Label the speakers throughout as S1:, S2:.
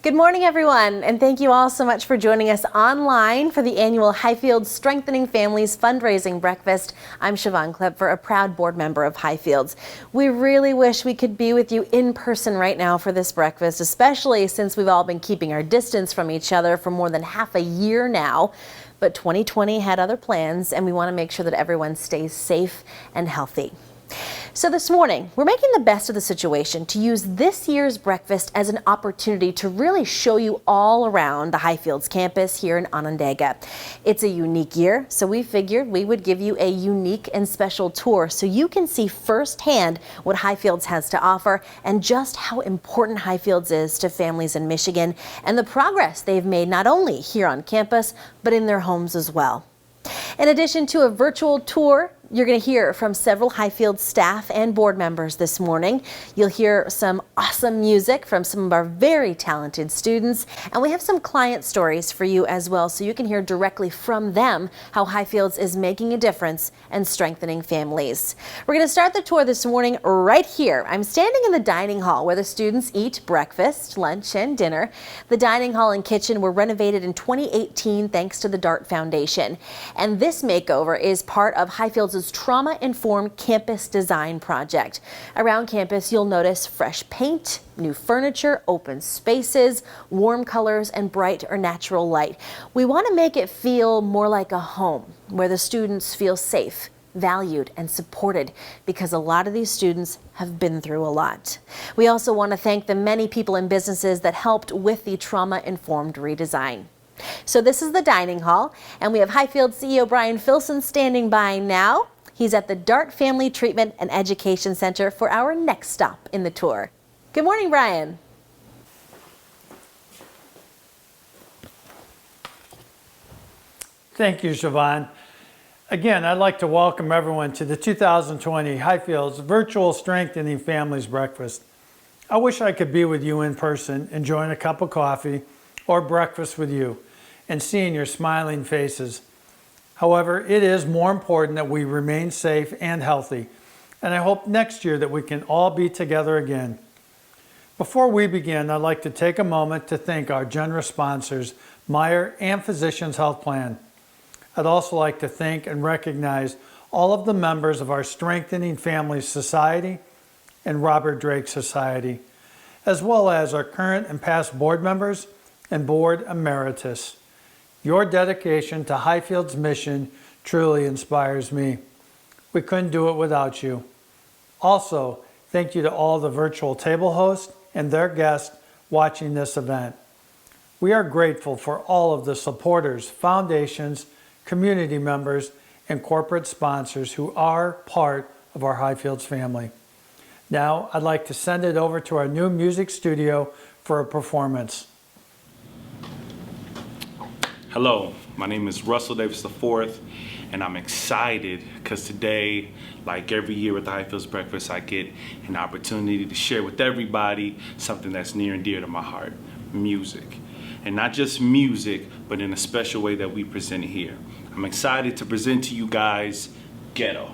S1: Good morning, everyone, and thank you all so much for joining us online for the annual Highfields Strengthening Families Fundraising Breakfast. I'm Siobhan Klepfer, a proud board member of Highfields. We really wish we could be with you in person right now for this breakfast, especially since we've all been keeping our distance from each other for more than half a year now. But 2020 had other plans, and we want to make sure that everyone stays safe and healthy. So this morning, we're making the best of the situation to use this year's breakfast as an opportunity to really show you all around the Highfields campus here in Onondaga. It's a unique year, so we figured we would give you a unique and special tour so you can see firsthand what Highfields has to offer and just how important Highfields is to families in Michigan and the progress they've made not only here on campus, but in their homes as well. In addition to a virtual tour, you're going to hear from several Highfields staff and board members this morning. You'll hear some awesome music from some of our very talented students, and we have some client stories for you as well, so you can hear directly from them how Highfields is making a difference and strengthening families. We're going to start the tour this morning right here. I'm standing in the dining hall where the students eat breakfast, lunch, and dinner. The dining hall and kitchen were renovated in 2018 thanks to the DART Foundation, and this makeover is part of Highfields' trauma-informed campus design project. Around campus, you'll notice fresh paint, new furniture, open spaces, warm colors, and bright or natural light. We want to make it feel more like a home where the students feel safe, valued, and supported because a lot of these students have been through a lot. We also want to thank the many people and businesses that helped with the trauma-informed redesign. So this is the dining hall, and we have Highfields CEO Brian Filson standing by now. He's at the DART Family Treatment and Education Center for our next stop in the tour. Good morning, Brian.
S2: Thank you, Siobhan. Again, I'd like to welcome everyone to the 2020 Highfields Virtual Strengthening Families Breakfast. I wish I could be with you in person, enjoying a cup of coffee or breakfast with you, and seeing your smiling faces. However, it is more important that we remain safe and healthy, and I hope next year that we can all be together again. Before we begin, I'd like to take a moment to thank our generous sponsors, Meyer and Physicians Health Plan. I'd also like to thank and recognize all of the members of our Strengthening Families Society and Robert Drake Society, as well as our current and past board members and board emeritus. Your dedication to Highfields' mission truly inspires me. We couldn't do it without you. Also, thank you to all the virtual table hosts and their guests watching this event. We are grateful for all of the supporters, foundations, community members, and corporate sponsors who are part of our Highfields family. Now, I'd like to send it over to our new music studio for a performance.
S3: Hello, my name is Russell Davis IV, and I'm excited because today, like every year with the Highfields Breakfast, I get an opportunity to share with everybody something that's near and dear to my heart, music. And not just music, but in a special way that we present it here. I'm excited to present to you guys Ghetto.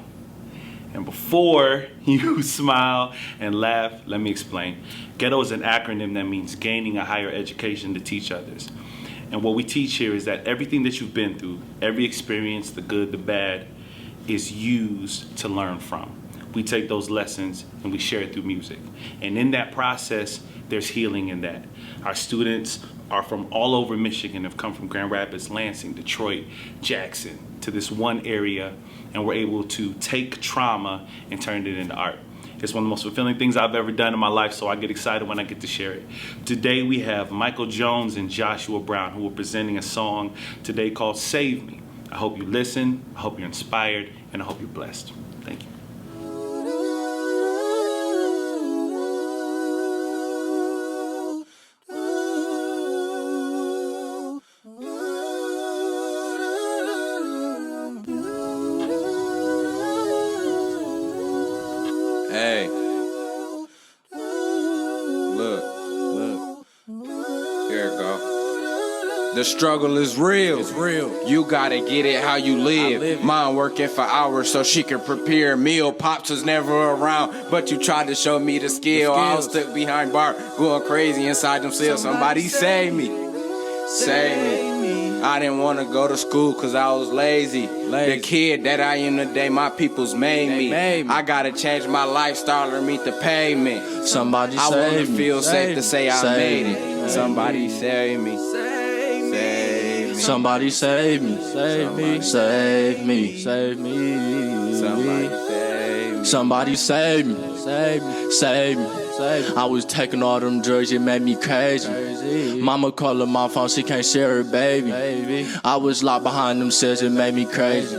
S3: And before you smile and laugh, let me explain. Ghetto is an acronym that means gaining a higher education to teach others. And what we teach here is that everything that you've been through, every experience, the good, the bad, is used to learn from. We take those lessons and we share it through music. And in that process, there's healing in that. Our students are from all over Michigan, have come from Grand Rapids, Lansing, Detroit, Jackson, to this one area, and we're able to take trauma and turn it into art. It's one of the most fulfilling things I've ever done in my life, so I get excited when I get to share it. Today we have Michael Jones and Joshua Brown, who are presenting a song today called Save Me. I hope you listen, I hope you're inspired, and I hope you're blessed. Thank you.
S4: Hey, look, here it go. The struggle is real. It's real. You gotta get it how you live. Mom working for hours so she can prepare a meal. Pops was never around, but you tried to show me the skill. I was stuck behind bar, going crazy inside them cells. Somebody save me. Save me. I didn't want to go to school cause I was lazy. The kid that I am today, my people's made me. I gotta change my lifestyle or meet the payment.
S5: Somebody
S4: I
S5: save
S4: wanna
S5: me.
S4: feel safe to say I made
S5: me.
S4: it. Somebody save me. Save me.
S5: Somebody save me. Save me. Save me. Save me.
S4: Somebody save me.
S5: Somebody save me. Save me. Save me. I was taking all them drugs, it made me crazy. Mama calling my phone, she can't share her baby. I was locked behind them cells, it made me crazy.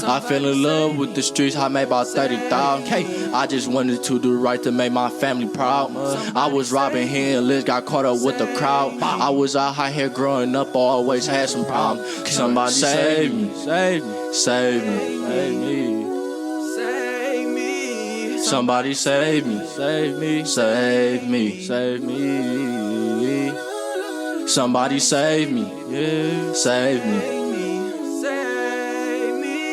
S5: I fell in love with the streets, I made about 30,000. I just wanted to do right to make my family proud. I was robbing handlers, got caught up with the crowd. I was out here growing up, always had some problems. Somebody save me, save me, save me, save me. Somebody save me, save me, save me, save me. Somebody save me, yeah, save me.
S4: Save me.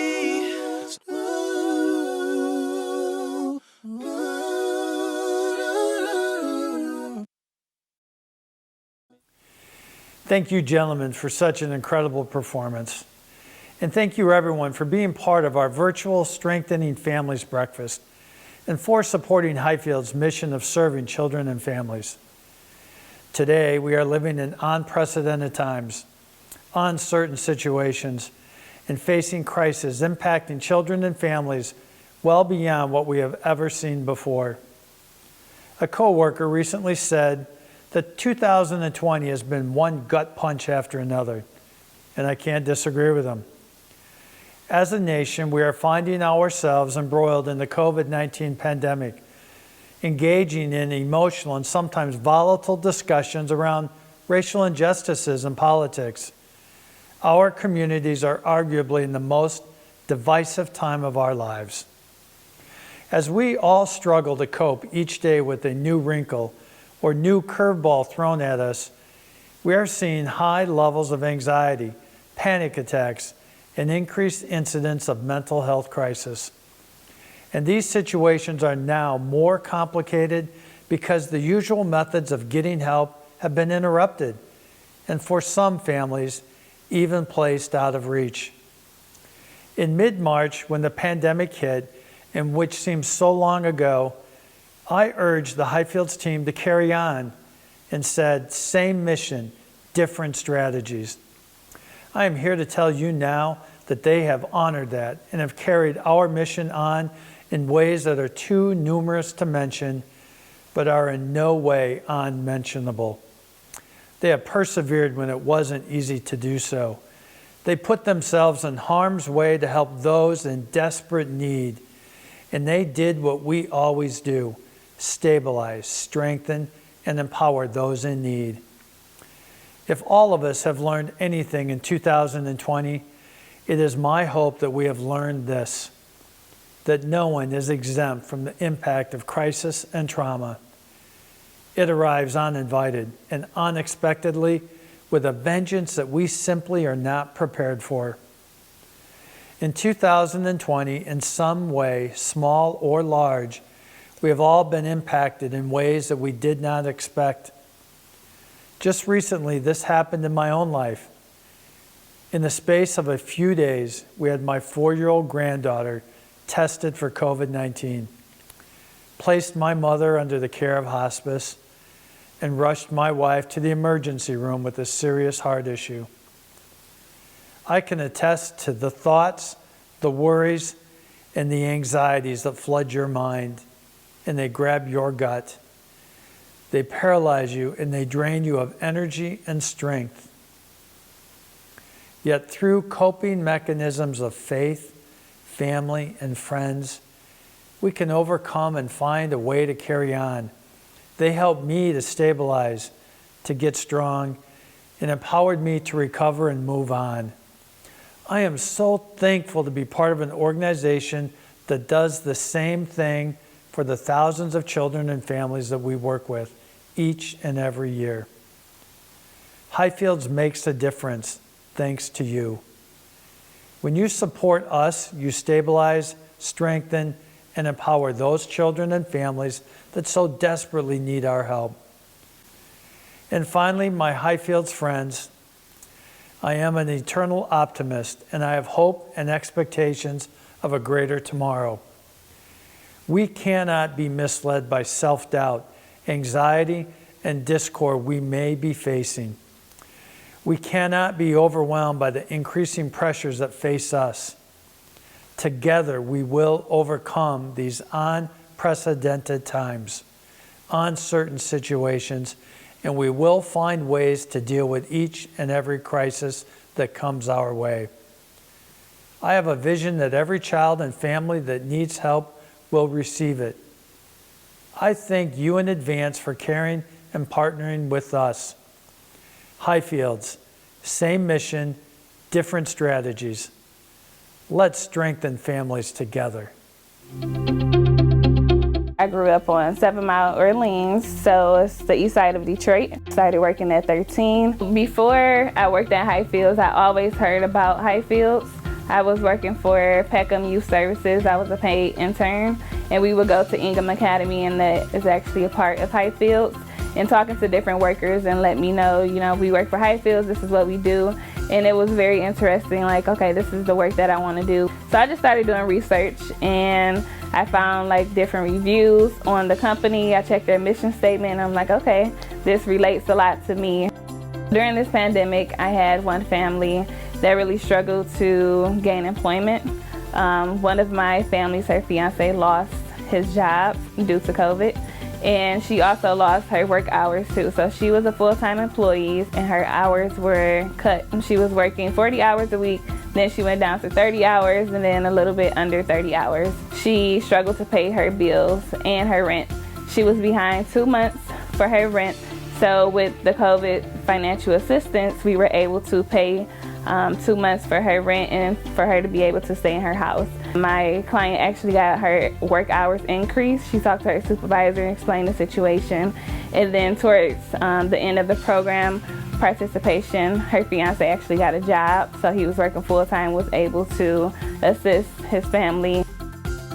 S2: Thank you, gentlemen, for such an incredible performance. And thank you, everyone, for being part of our virtual Strengthening Families Breakfast and for supporting Highfields' mission of serving children and families. Today, we are living in unprecedented times, uncertain situations, and facing crises impacting children and families well beyond what we have ever seen before. A coworker recently said that 2020 has been one gut punch after another, and I can't disagree with him. As a nation, we are finding ourselves embroiled in the COVID-19 pandemic, engaging in emotional and sometimes volatile discussions around racial injustices and politics. Our communities are arguably in the most divisive time of our lives. As we all struggle to cope each day with a new wrinkle or new curveball thrown at us, we are seeing high levels of anxiety, panic attacks, and increased incidence of mental health crisis. And these situations are now more complicated because the usual methods of getting help have been interrupted, and for some families, even placed out of reach. In mid-March, when the pandemic hit, and which seems so long ago, I urged the Highfields team to carry on and said, same mission, different strategies. I am here to tell you now that they have honored that and have carried our mission on in ways that are too numerous to mention, but are in no way unmentionable. They have persevered when it wasn't easy to do so. They put themselves in harm's way to help those in desperate need, and they did what we always do: stabilize, strengthen, and empower those in need. If all of us have learned anything in 2020, it is my hope that we have learned this: that no one is exempt from the impact of crisis and trauma. It arrives uninvited and unexpectedly with a vengeance that we simply are not prepared for. In 2020, in some way, small or large, we have all been impacted in ways that we did not expect. Just recently, this happened in my own life. In the space of a few days, we had my 4-year-old granddaughter tested for COVID-19, placed my mother under the care of hospice, and rushed my wife to the emergency room with a serious heart issue. I can attest to the thoughts, the worries, and the anxieties that flood your mind, and they grab your gut. They paralyze you and they drain you of energy and strength. Yet through coping mechanisms of faith, family, and friends, we can overcome and find a way to carry on. They helped me to stabilize, to get strong, and empowered me to recover and move on. I am so thankful to be part of an organization that does the same thing for the thousands of children and families that we work with each and every year. Highfields makes a difference thanks to you. When you support us, you stabilize, strengthen, and empower those children and families that so desperately need our help. And finally, my Highfields friends, I am an eternal optimist, and I have hope and expectations of a greater tomorrow. We cannot be misled by self-doubt, anxiety, and discord we may be facing. We cannot be overwhelmed by the increasing pressures that face us. Together, we will overcome these unprecedented times, uncertain situations, and we will find ways to deal with each and every crisis that comes our way. I have a vision that every child and family that needs help will receive it. I thank you in advance for caring and partnering with us. Highfields, same mission, different strategies. Let's strengthen families together.
S6: I grew up on 7 Mile Orleans, so it's the east side of Detroit. Started working at 13. Before I worked at Highfields, I always heard about Highfields. I was working for Peckham Youth Services. I was a paid intern, and we would go to Ingham Academy, and that is actually a part of Highfields. And talking to different workers and let me know, we work for Highfields, this is what we do. And it was very interesting, like, okay, this is the work that I want to do. So I just started doing research, and I found different reviews on the company. I checked their mission statement, and I'm like, okay, this relates a lot to me. During this pandemic, I had one family that really struggled to gain employment. One of my families, her fiance lost his job due to COVID. And she also lost her work hours too. So she was a full-time employee and her hours were cut. She was working 40 hours a week, then she went down to 30 hours and then a little bit under 30 hours. She struggled to pay her bills and her rent. She was behind 2 months for her rent. So with the COVID financial assistance, we were able to pay 2 months for her rent and for her to be able to stay in her house. My client actually got her work hours increased. She talked to her supervisor and explained the situation. And then towards the end of the program participation, her fiance actually got a job. So he was working full-time, was able to assist his family.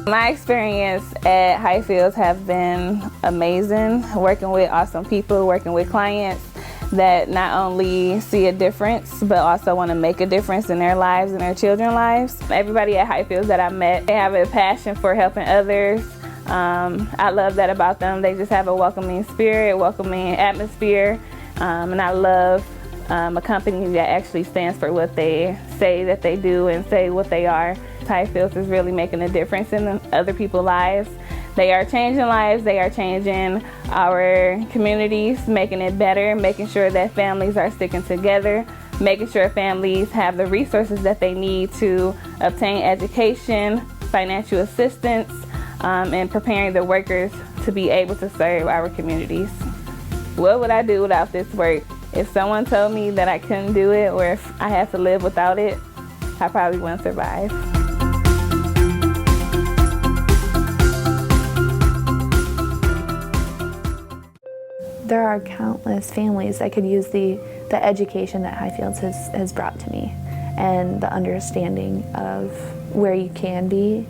S6: My experience at Highfields have been amazing, working with awesome people, working with clients that not only see a difference, but also want to make a difference in their lives and their children's lives. Everybody at Highfields that I met, they have a passion for helping others. I love that about them. They just have a welcoming spirit, welcoming atmosphere, and I love a company that actually stands for what they say that they do and say what they are. Highfields is really making a difference in other people's lives. They are changing lives, they are changing our communities, making it better, making sure that families are sticking together, making sure families have the resources that they need to obtain education, financial assistance, and preparing the workers to be able to serve our communities. What would I do without this work? If someone told me that I couldn't do it or if I had to live without it, I probably wouldn't survive.
S7: There are countless families that could use the education that Highfields has brought to me and the understanding of where you can be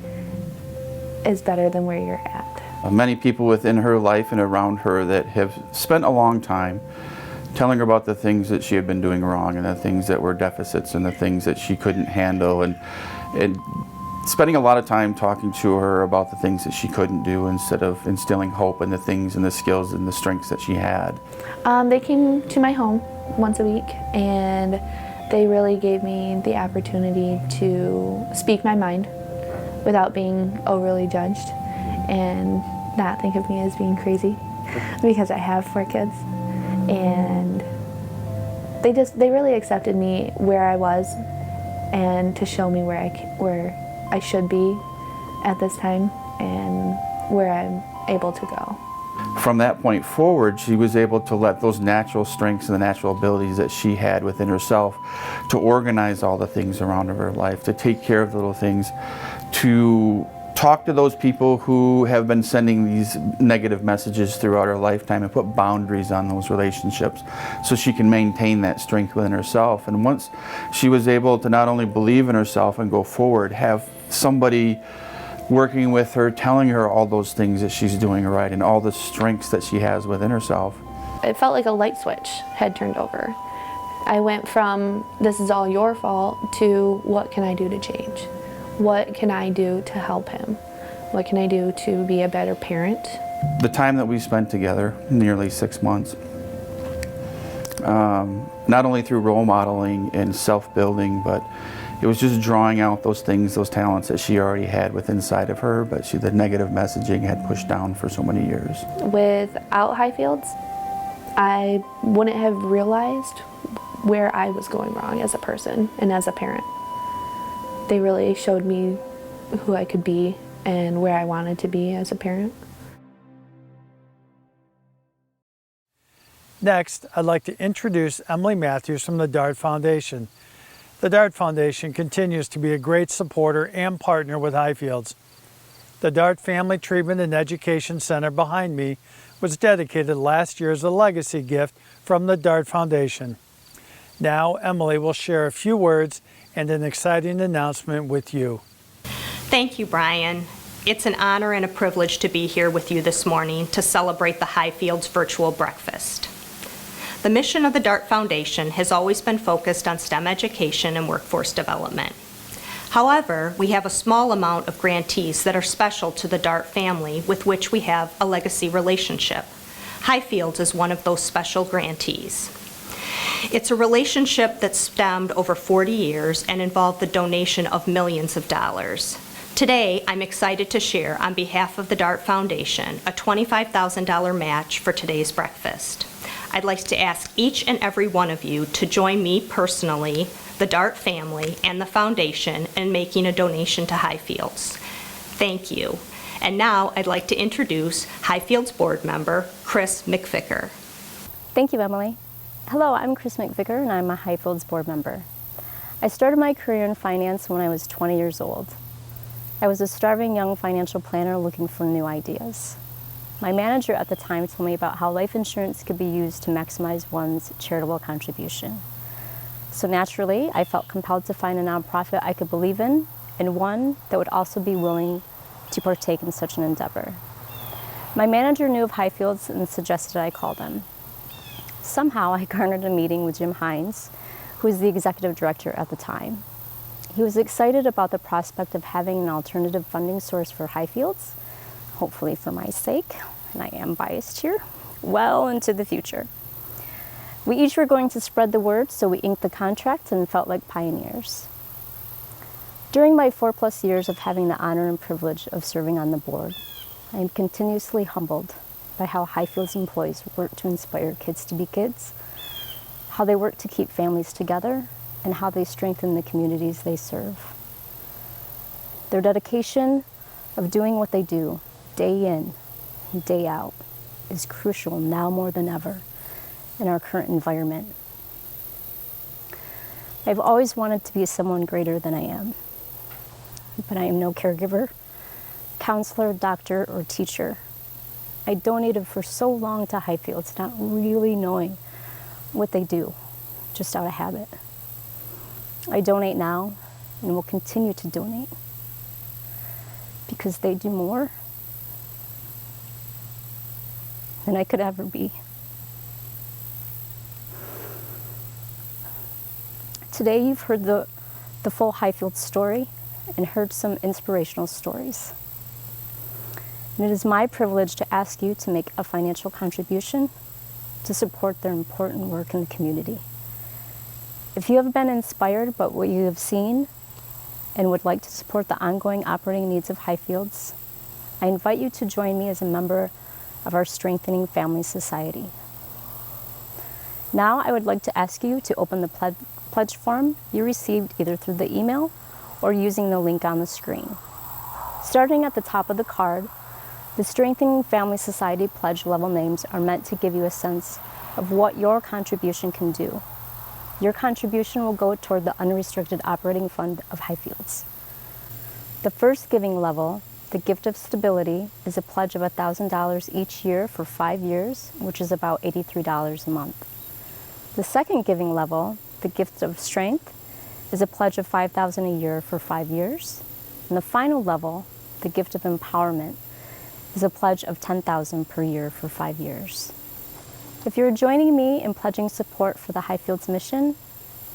S7: is better than where you're at.
S8: Many people within her life and around her that have spent a long time telling her about the things that she had been doing wrong and the things that were deficits and the things that she couldn't handle and spending a lot of time talking to her about the things that she couldn't do instead of instilling hope in the things and the skills and the strengths that she had.
S7: They came to my home once a week and they really gave me the opportunity to speak my mind without being overly judged and not think of me as being crazy because I have 4 kids. And they really accepted me where I was and to show me where I should be at this time and where I'm able to go.
S8: From that point forward, she was able to let those natural strengths and the natural abilities that she had within herself to organize all the things around her life, to take care of the little things, to talk to those people who have been sending these negative messages throughout her lifetime and put boundaries on those relationships so she can maintain that strength within herself. And once she was able to not only believe in herself and go forward, have somebody working with her, telling her all those things that she's doing right and all the strengths that she has within herself.
S7: It felt like a light switch had turned over. I went from, this is all your fault, to what can I do to change? What can I do to help him? What can I do to be a better parent?
S8: The time that we spent together, nearly 6 months, not only through role modeling and self-building, but it was just drawing out those things, those talents that she already had within inside of her, but the negative messaging had pushed down for so many years.
S7: Without Highfields, I wouldn't have realized where I was going wrong as a person and as a parent. They really showed me who I could be and where I wanted to be as a parent.
S2: Next, I'd like to introduce Emily Matthews from the DART Foundation. The DART Foundation continues to be a great supporter and partner with Highfields. The DART Family Treatment and Education Center behind me was dedicated last year as a legacy gift from the DART Foundation. Now, Emily will share a few words and an exciting announcement with you.
S9: Thank you, Brian. It's an honor and a privilege to be here with you this morning to celebrate the Highfields virtual breakfast. The mission of the DART Foundation has always been focused on STEM education and workforce development. However, we have a small amount of grantees that are special to the DART family with which we have a legacy relationship. Highfields is one of those special grantees. It's a relationship that stemmed over 40 years and involved the donation of millions of dollars. Today, I'm excited to share on behalf of the DART Foundation a $25,000 match for today's breakfast. I'd like to ask each and every one of you to join me personally, the DART family, and the foundation in making a donation to Highfields. Thank you. And now I'd like to introduce Highfields board member Chris McVicker.
S10: Thank you, Emily. Hello, I'm Chris McVicker and I'm a Highfields board member. I started my career in finance when I was 20 years old. I was a starving young financial planner looking for new ideas. My manager at the time told me about how life insurance could be used to maximize one's charitable contribution. So naturally, I felt compelled to find a nonprofit I could believe in and one that would also be willing to partake in such an endeavor. My manager knew of Highfields and suggested I call them. Somehow, I garnered a meeting with Jim Hines, who was the executive director at the time. He was excited about the prospect of having an alternative funding source for Highfields, hopefully for my sake, and I am biased here, well into the future. We each were going to spread the word, so we inked the contract and felt like pioneers. During my 4+ years of having the honor and privilege of serving on the board, I am continuously humbled by how Highfields employees work to inspire kids to be kids, how they work to keep families together, and how they strengthen the communities they serve. Their dedication of doing what they do, day in and day out, is crucial now more than ever in our current environment. I've always wanted to be someone greater than I am, but I am no caregiver, counselor, doctor, or teacher. I donated for so long to Highfields, not really knowing what they do, just out of habit. I donate now and will continue to donate because they do more than I could ever be. Today you've heard the full Highfields story and heard some inspirational stories. And it is my privilege to ask you to make a financial contribution to support their important work in the community. If you have been inspired by what you have seen and would like to support the ongoing operating needs of Highfields, I invite you to join me as a member of our Strengthening Family Society. Now I would like to ask you to open the pledge form you received either through the email or using the link on the screen. Starting at the top of the card, the Strengthening Family Society pledge level names are meant to give you a sense of what your contribution can do. Your contribution will go toward the unrestricted operating fund of Highfields. The first giving level the gift of stability is a pledge of $1,000 each year for 5 years, which is about $83 a month. The second giving level, the gift of strength, is a pledge of $5,000 a year for 5 years. And the final level, the gift of empowerment, is a pledge of $10,000 per year for 5 years. If you're joining me in pledging support for the Highfields mission,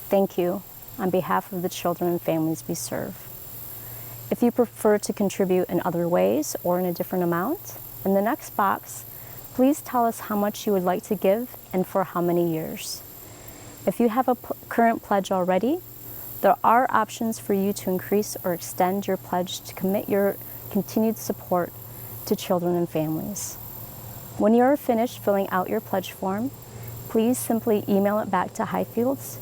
S10: thank you on behalf of the children and families we serve. If you prefer to contribute in other ways or in a different amount, in the next box, please tell us how much you would like to give and for how many years. If you have a current pledge already, there are options for you to increase or extend your pledge to commit your continued support to children and families. When you are finished filling out your pledge form, please simply email it back to Highfields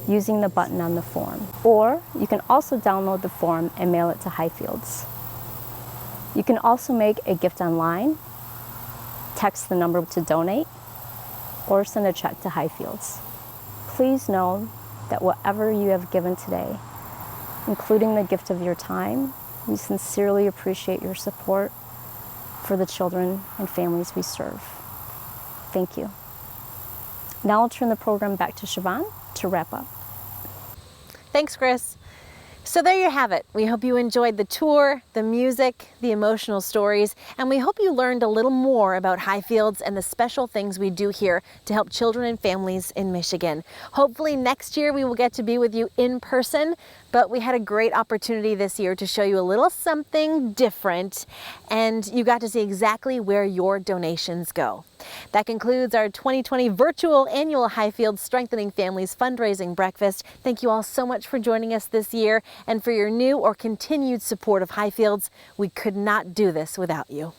S10: using the button on the form. Or you can also download the form and mail it to Highfields. You can also make a gift online, text the number to donate, or send a check to Highfields. Please know that whatever you have given today, including the gift of your time, we sincerely appreciate your support for the children and families we serve. Thank you. Now I'll turn the program back to Siobhan to wrap up.
S1: Thanks, Chris. So there you have it. We hope you enjoyed the tour, the music, the emotional stories, and we hope you learned a little more about Highfields and the special things we do here to help children and families in Michigan. Hopefully next year we will get to be with you in person, but we had a great opportunity this year to show you a little something different, and you got to see exactly where your donations go. That concludes our 2020 virtual annual Highfields Strengthening Families fundraising breakfast. Thank you all so much for joining us this year and for your new or continued support of Highfields. We could not do this without you.